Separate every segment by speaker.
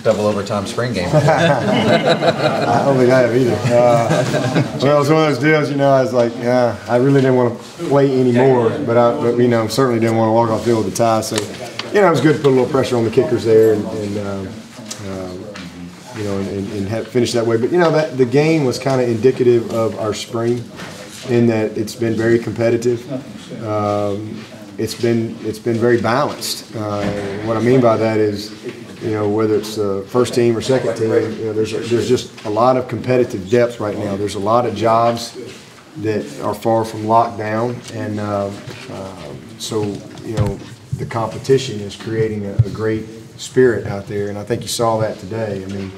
Speaker 1: double overtime spring game.
Speaker 2: I don't think I have either. Well, it was one of those deals, you know, I was like, I really didn't want to play anymore, but you know, certainly didn't want to walk off the field with a tie. So, you know, it was good to put a little pressure on the kickers there and you know, and have finished that way. But, you know, that the game was kind of indicative of our spring in that it's been very competitive. It's been very balanced. What I mean by that is, you know, whether it's first team or second team, you know, there's just a lot of competitive depth right now. There's a lot of jobs that are far from locked down, and so, you know, the competition is creating a great spirit out there, and I think you saw that today. I mean,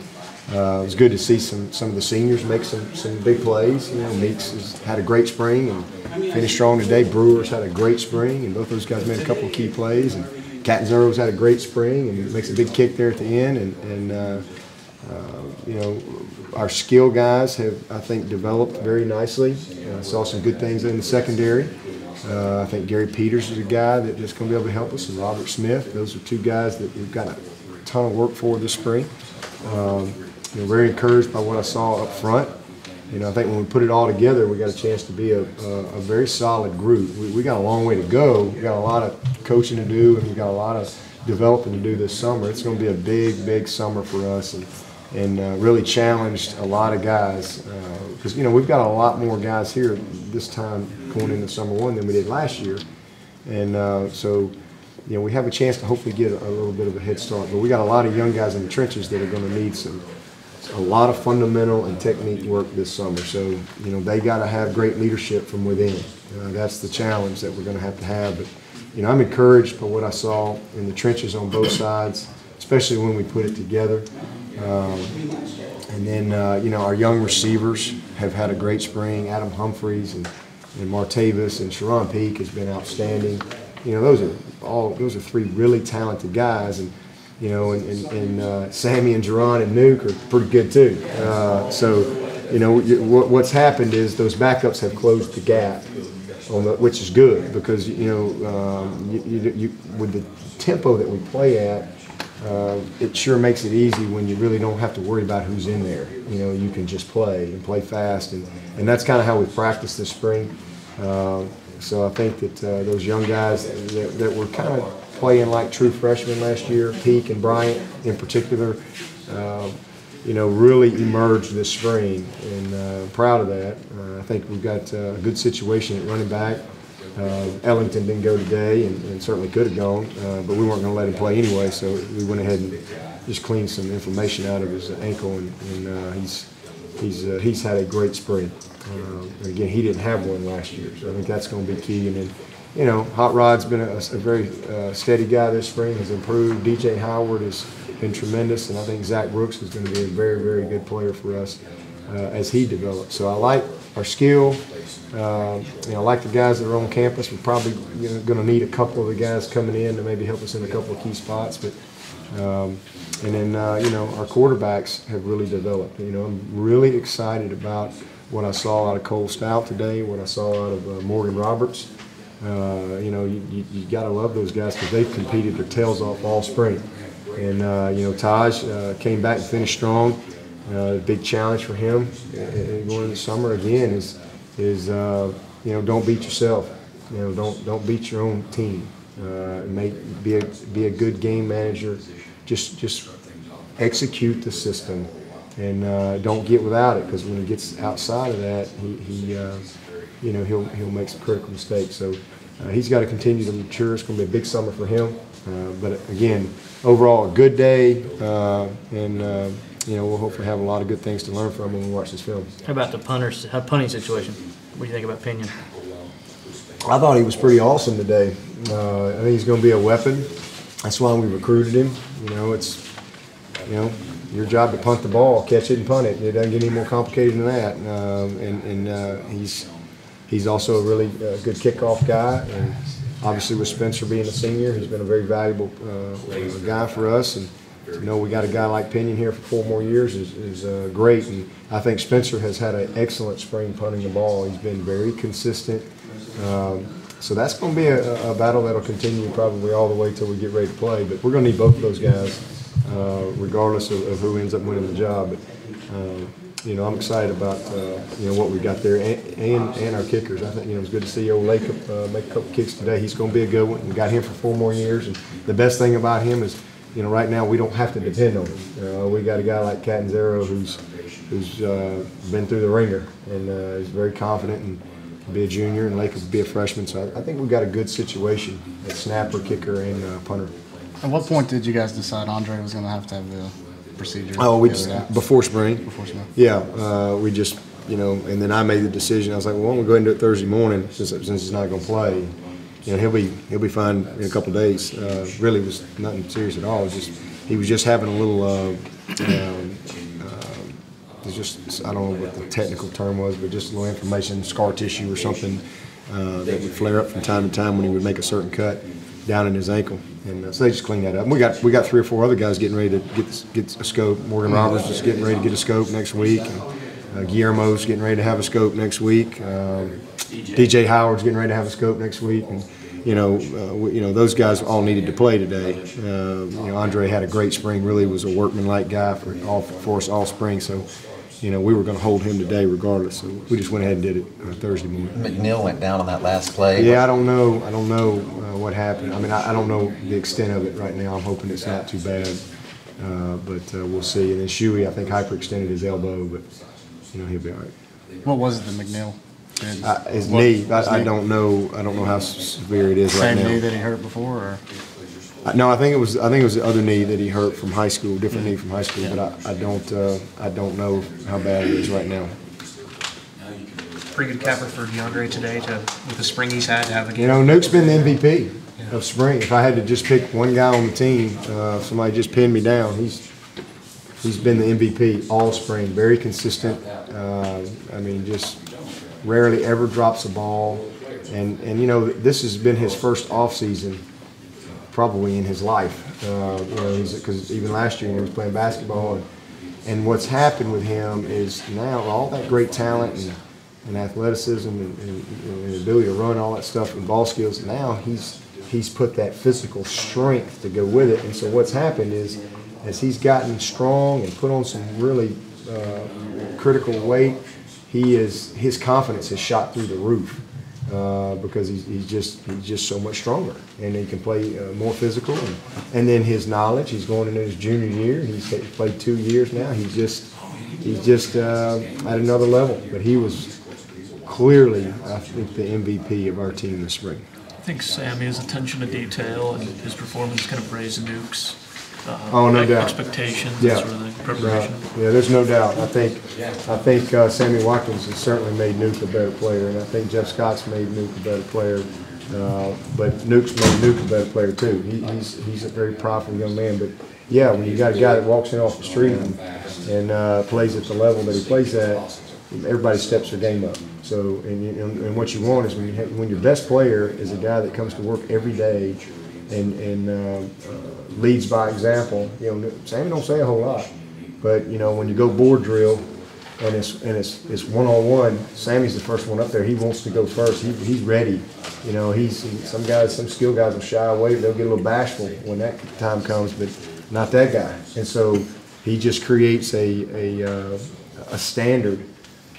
Speaker 2: it was good to see some of the seniors make some big plays. You know, Meeks has had a great spring and finished strong today. Brewer's had a great spring, and both those guys made a couple of key plays. And Catanzaro's had a great spring and makes a big kick there at the end. And you know, our skill guys have, I think, developed very nicely. I saw some good things in the secondary. I think Gary Peters is a guy that just going to be able to help us, and Robert Smith. Those are two guys that we've got a ton of work for this spring. You know, very encouraged by what I saw up front. You know, I think when we put it all together, we got a chance to be a very solid group. We got a long way to go. We got a lot of coaching to do, and we got a lot of developing to do this summer. It's going to be a big summer for us, and really challenged a lot of guys because, you know, we've got a lot more guys here this time going into summer one than we did last year, and so, you know, we have a chance to hopefully get a little bit of a head start. But we got a lot of young guys in the trenches that are going to need a lot of fundamental and technique work this summer. So, you know, they got to have great leadership from within. That's the challenge that we're going to have. But, you know, I'm encouraged by what I saw in the trenches on both sides, especially when we put it together. And then, you know, our young receivers have had a great spring. Adam Humphreys and Martavis and Sharon Peak has been outstanding. You know, those are three really talented guys, and you know, and Sammy and Jerron and Nuke are pretty good too. So, you know, what's happened is those backups have closed the gap, which is good because, you know, with the tempo that we play at, it sure makes it easy when you really don't have to worry about who's in there. You know, you can just play and play fast, and that's kind of how we practiced this spring. So I think that those young guys that were kind of playing like true freshmen last year, Peak and Bryant in particular, you know, really emerged this spring, and proud of that. I think we've got a good situation at running back. Ellington didn't go today, and certainly could have gone, but we weren't going to let him play anyway, so we went ahead and just cleaned some inflammation out of his ankle, and he's had a great spring. And again, he didn't have one last year, so I think that's going to be key. And then, you know, Hot Rod's been a very steady guy this spring, has improved. DJ Howard has been tremendous, and I think Zach Brooks is going to be a very good player for us as he develops. So I like our skill. You know, I like the guys that are on campus. We're probably going to need a couple of the guys coming in to maybe help us in a couple of key spots. But and then you know, our quarterbacks have really developed. You know, I'm really excited about what I saw out of Cole Stout today, what I saw out of Morgan Roberts. You know, you got to love those guys because they've competed their tails off all spring. And you know, Taj came back and finished strong. Big challenge for him going into the summer again is you know, don't beat yourself. You know, don't beat your own team. Be a good game manager. Just execute the system, and don't get without it, because when he gets outside of that, he you know, he'll make some critical mistakes. So he's got to continue to mature. It's going to be a big summer for him. But again, overall, a good day, and you know, we'll hopefully have a lot of good things to learn from when we watch this film.
Speaker 3: How about the punting situation? What do you think about Pinion?
Speaker 2: I thought he was pretty awesome today. I think he's going to be a weapon. That's why we recruited him. You know, it's, you know, your job to punt the ball, catch it and punt it. It doesn't get any more complicated than that. And he's also a really good kickoff guy. And obviously with Spencer being a senior, he's been a very valuable guy for us. And you know, we got a guy like Pinion here for 4 more years is great. And I think Spencer has had an excellent spring punting the ball. He's been very consistent. So that's going to be a battle that'll continue probably all the way till we get ready to play. But we're going to need both of those guys. regardless of who ends up winning the job. But you know, I'm excited about you know, what we got there and our kickers. I think, you know, it's good to see old Lacob make a couple kicks today. He's going to be a good one. We got him for 4 more years, and the best thing about him is, you know, right now we don't have to depend on him. We got a guy like Catanzaro who's been through the ringer and is very confident and can be a junior, and Lacob will be a freshman. So I think we've got a good situation at snapper, kicker, and punter.
Speaker 1: At what point did you guys decide Andre was going to have the procedure?
Speaker 2: Oh, we just before spring.
Speaker 1: Before spring.
Speaker 2: Yeah, we just, you know, and then I made the decision. I was like, well, why don't we go ahead and do it Thursday morning since he's not going to play. You know, he'll be fine in a couple of days. Really was nothing serious at all. It was just he was just having a little. It's just, I don't know what the technical term was, but just a little inflammation, scar tissue or something that would flare up from time to time when he would make a certain cut down in his ankle. And so they just cleaned that up. And we got 3 or 4 other guys getting ready to get a scope. Morgan Roberts is getting ready to get a scope next week. And, Guillermo's getting ready to have a scope next week. DJ Howard's getting ready to have a scope next week. And, you know, those guys all needed to play today. You know, Andre had a great spring. Really was a workmanlike guy for us all spring. So, you know, we were going to hold him today regardless. So we just went ahead and did it Thursday morning.
Speaker 4: McNeil went down on that last play.
Speaker 2: Yeah, I don't know what happened. I mean, I don't know the extent of it right now. I'm hoping it's not too bad, but we'll see. And then Shuey, I think, hyperextended his elbow, but you know, he'll be all right.
Speaker 1: What was it that McNeil did?
Speaker 2: His knee. I don't know. I don't know how severe it is right now.
Speaker 1: Same knee that he hurt before, or?
Speaker 2: No, I think it was the other knee that he hurt from high school, different knee from high school. But I don't know how bad it is right now.
Speaker 5: Pretty good capper for DeAndre today with the spring he's had to have a game.
Speaker 2: You know, Nuke's been the MVP of spring. If I had to just pick one guy on the team, if somebody just pinned me down, he's been the MVP all spring. Very consistent. I mean, just rarely ever drops a ball. And you know, this has been his first off season probably in his life. You know, because even last year he was playing basketball, and what's happened with him is now all that great talent and athleticism and ability to run, all that stuff, and ball skills. Now he's put that physical strength to go with it, and so what's happened is as he's gotten strong and put on some really critical weight, his confidence has shot through the roof. Because he's just so much stronger, and he can play more physical, and then his knowledge. He's going into his junior year. He's played 2 years now. He's just at another level. But he was clearly, I think, the MVP of our team this spring.
Speaker 6: I think Sammy's attention to detail and his performance kind of raised Nuke's
Speaker 2: no doubt.
Speaker 6: Expectations,
Speaker 2: yeah.
Speaker 6: sort of the preparation.
Speaker 2: Yeah, there's no doubt. I think Sammy Watkins has certainly made Nuke a better player, and I think Jeff Scott's made Nuke a better player. But Nuke's made Nuke a better player too. He's a very profitable young man. But yeah, when you got a guy that walks in off the street and plays at the level that he plays at, everybody steps their game up. So, and what you want is when your best player is a guy that comes to work every day and leads by example. You know, Sammy don't say a whole lot, but you know, when you go board drill and it's one-on-one, Sammy's the first one up there. He wants to go first. He's ready. You know, some skill guys will shy away. They'll get a little bashful when that time comes, but not that guy. And so he just creates a standard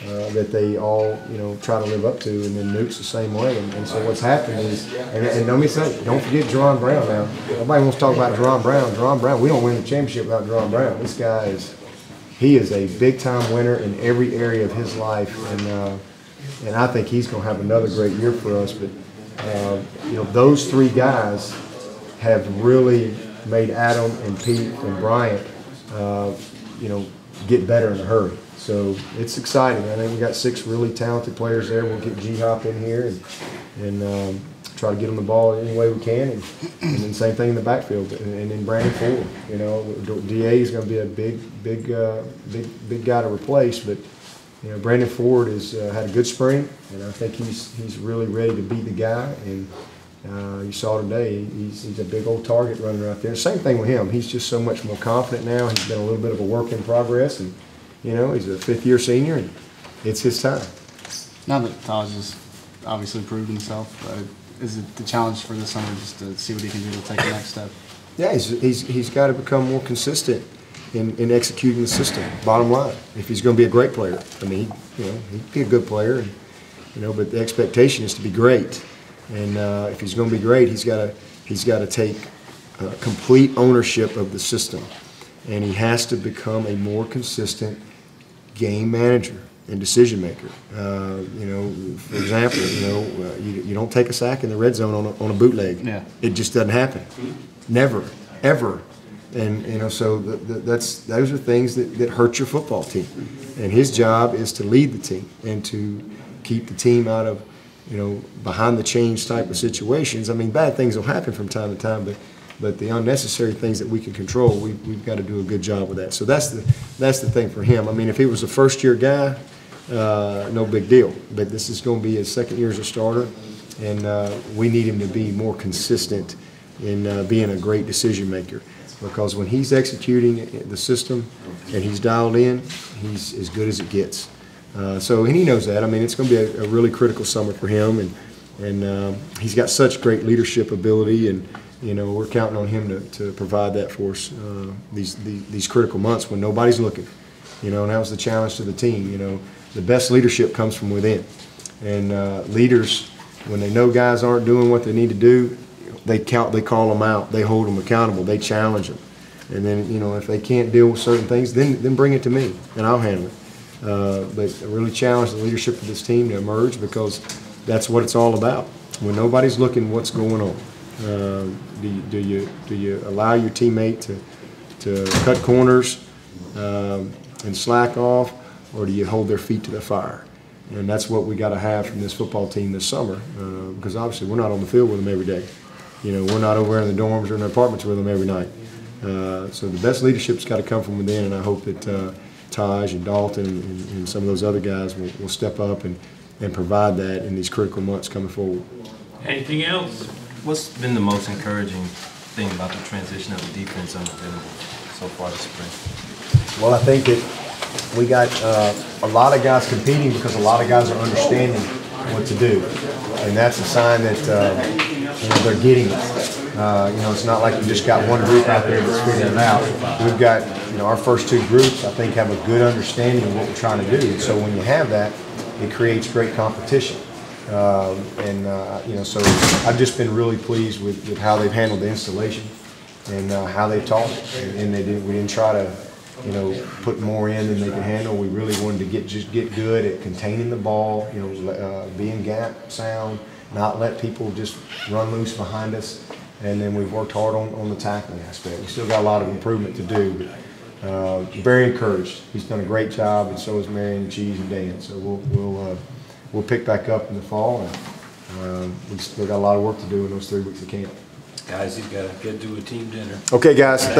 Speaker 2: that they all, you know, try to live up to, and then Nuke's the same way. And so what's happened is, and let me say, don't forget Jerron Brown now. Nobody wants to talk about Jerron Brown. Jerron Brown, we don't win the championship without Jerron Brown. This guy he is a big-time winner in every area of his life, and I think he's going to have another great year for us. But you know, those 3 guys have really made Adam and Pete and Bryant, you know, get better in a hurry. So it's exciting. I think we got 6 really talented players there. We'll get G-Hop in here and try to get them the ball any way we can, and then same thing in the backfield, and then Brandon Ford. You know, DA is going to be a big guy to replace, but you know, Brandon Ford has had a good spring, and I think he's really ready to be the guy. And you saw today, he's a big old target running out there. Same thing with him. He's just so much more confident now. He's been a little bit of a work in progress, and you know, he's a 5th-year senior, and it's his time.
Speaker 1: Now that Taj has obviously proved himself, is it the challenge for this summer just to see what he can do to take the next step?
Speaker 2: Yeah, he's got to become more consistent in executing the system. Bottom line, if he's going to be a great player, I mean, he'd be a good player, and, but the expectation is to be great. And if he's going to be great, he's got to take complete ownership of the system, and he has to become a more consistent game manager and decision maker. For example, you don't take a sack in the red zone on a bootleg.
Speaker 1: Yeah.
Speaker 2: It just doesn't happen. Never, ever. And so those are things that hurt your football team. And his job is to lead the team and to keep the team out of behind the chains type of situations. I mean, bad things will happen from time to time, but the unnecessary things that we can control, we've got to do a good job with that. So that's the thing for him. I mean, if he was a first-year guy, no big deal. But this is going to be his second year as a starter, and we need him to be more consistent in being a great decision maker. Because when he's executing the system and he's dialed in, he's as good as it gets. And he knows that. I mean, it's going to be a really critical summer for him, and he's got such great leadership ability, and we're counting on him to provide that for us these critical months when nobody's looking. And that was the challenge to the team. The best leadership comes from within, and leaders, when they know guys aren't doing what they need to do, they call them out, they hold them accountable, they challenge them, and then if they can't deal with certain things, then bring it to me and I'll handle it. But I really challenge the leadership of this team to emerge, because that's what it's all about. When nobody's looking, what's going on? Do you allow your teammate to cut corners and slack off, or do you hold their feet to the fire? And that's what we got to have from this football team this summer, because obviously we're not on the field with them every day. We're not over in the dorms or in the apartments with them every night. So the best leadership's got to come from within, and I hope that Taj and Dalton and some of those other guys will step up and provide that in these critical months coming forward.
Speaker 6: Anything else?
Speaker 7: What's been the most encouraging thing about the transition of the defense under Dabo so far this spring?
Speaker 2: Well, I think that we got a lot of guys competing because a lot of guys are understanding what to do, and that's a sign that they're getting it. It's not like you just got one group out there that's figuring it out. We've got our first two groups, I think, have a good understanding of what we're trying to do. And so when you have that, it creates great competition. So I've just been really pleased with how they've handled the installation and how they've taught it. And we didn't try to put more in than they could handle. We really wanted to get good at containing the ball, being gap sound, not let people just run loose behind us. And then we've worked hard on the tackling aspect. We still got a lot of improvement to do, but very encouraged. He's done a great job, and so is Marion, Cheese, and Dan. So we'll pick back up in the fall, and we still got a lot of work to do in those 3 weeks of camp.
Speaker 7: Guys, you've got to get to a team dinner.
Speaker 2: Okay, guys. Thank